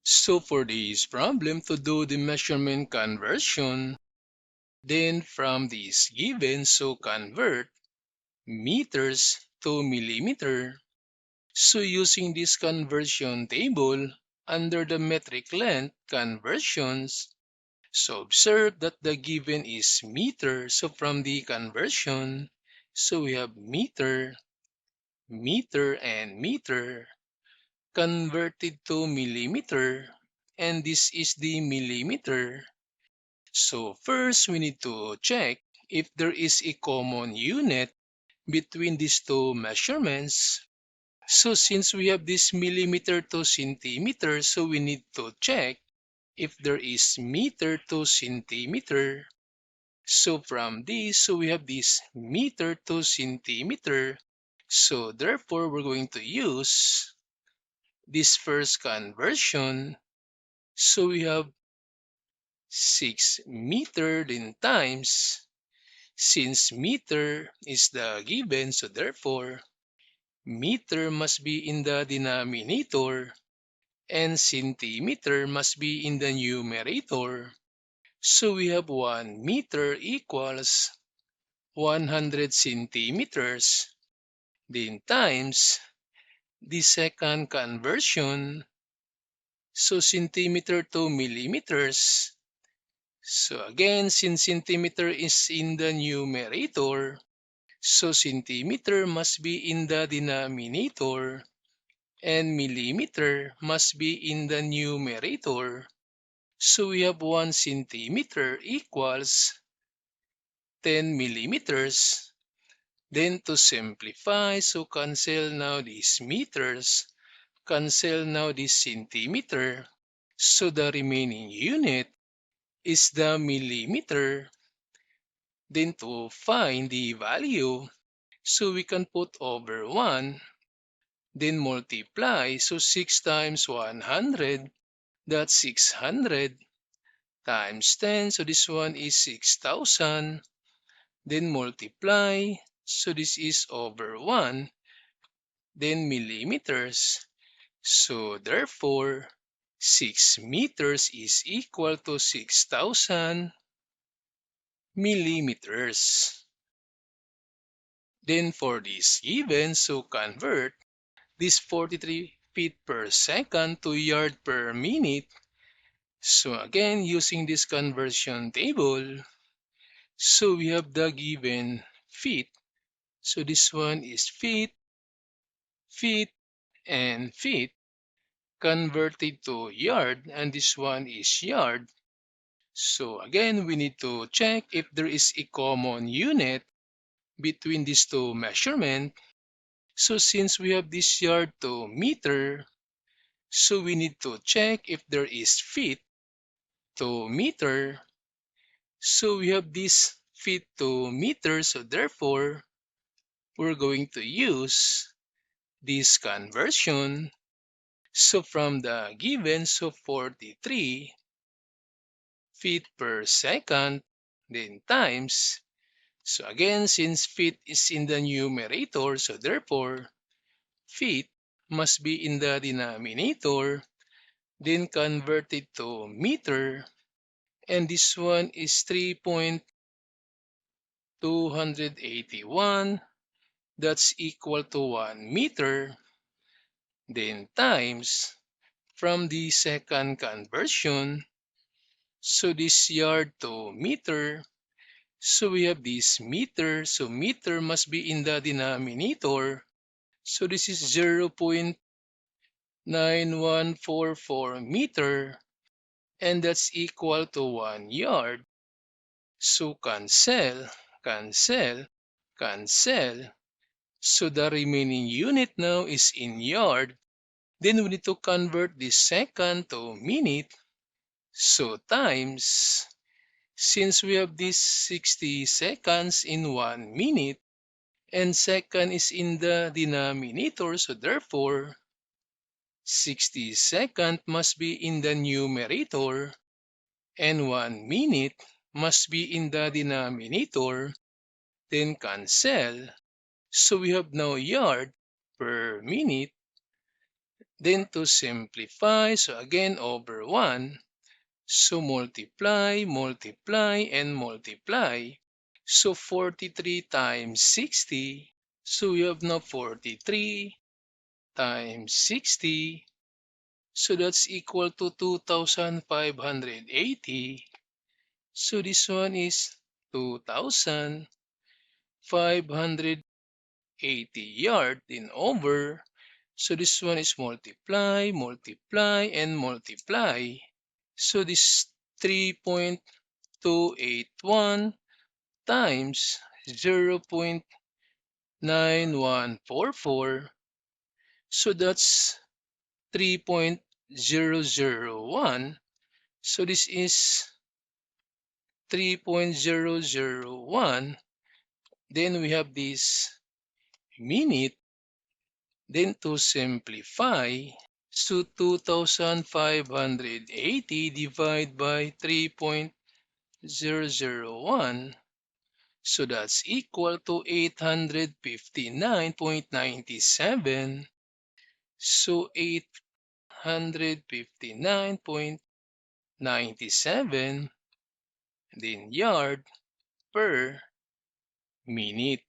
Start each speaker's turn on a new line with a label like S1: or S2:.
S1: So for this problem, to do the measurement conversion, then from this given, so convert meters to millimeter. So using this conversion table, under the metric length conversions, so observe that the given is meter. So from the conversion, so we have meter, meter, and meter converted to millimeter, and this is the millimeter. So first we need to check if there is a common unit between these two measurements. So since we have this millimeter to centimeter, so we need to check if there is meter to centimeter. So from this, so we have this meter to centimeter. So therefore, we're going to use this first conversion. So we have 6 meter then times, since meter is the given, so therefore meter must be in the denominator and centimeter must be in the numerator. So we have 1 meter equals 100 centimeters, then times the second conversion, so centimeter to millimeters. So again, since centimeter is in the numerator, so centimeter must be in the denominator and millimeter must be in the numerator. So we have 1 centimeter equals 10 millimeters. Then to simplify, so cancel now these meters, cancel now this centimeter. So the remaining unit is the millimeter. Then to find the value, so we can put over 1, then multiply. So 6 times 100, that's 600 times 10. So this one is 6,000. Then multiply. So this is over 1, then millimeters. So therefore, 6 meters is equal to 6,000 millimeters. Then for this given, so convert this 43 feet per second to yard per minute. So again, using this conversion table, so we have the given feet. So this one is feet, feet, and feet converted to yard, and this one is yard. So again, we need to check if there is a common unit between these two measurements. So since we have this yard to meter, so we need to check if there is feet to meter. So we have this feet to meter, so therefore we're going to use this conversion. So from the given, so 43 feet per second, then times. So again, since feet is in the numerator, so therefore feet must be in the denominator, then convert it to meter, and this one is 3.281, that's equal to 1 meter, then times from the second conversion, so this yard to meter, so we have this meter, so meter must be in the denominator, so this is 0.9144 meter, and that's equal to 1 yard. So cancel, cancel, cancel. So the remaining unit now is in yard. Then we need to convert this second to minute. So times, since we have this 60 seconds in 1 minute, and second is in the denominator, so therefore 60 second must be in the numerator and 1 minute must be in the denominator, then cancel. So we have now yard per minute, Then to simplify, so again over 1. So multiply, multiply, and multiply. So 43 times 60. So we have now 43 times 60. So that's equal to 2,580. So this one is 2,580 yard in over. So this one is multiply, multiply, and multiply. So this 3.281 times 0.9144. So that's 3.001. So this is 3.001. Then we have this minute. Then to simplify, so 2,580 divided by 3.001. So that's equal to 859.97. So 859.97 then yard per minute.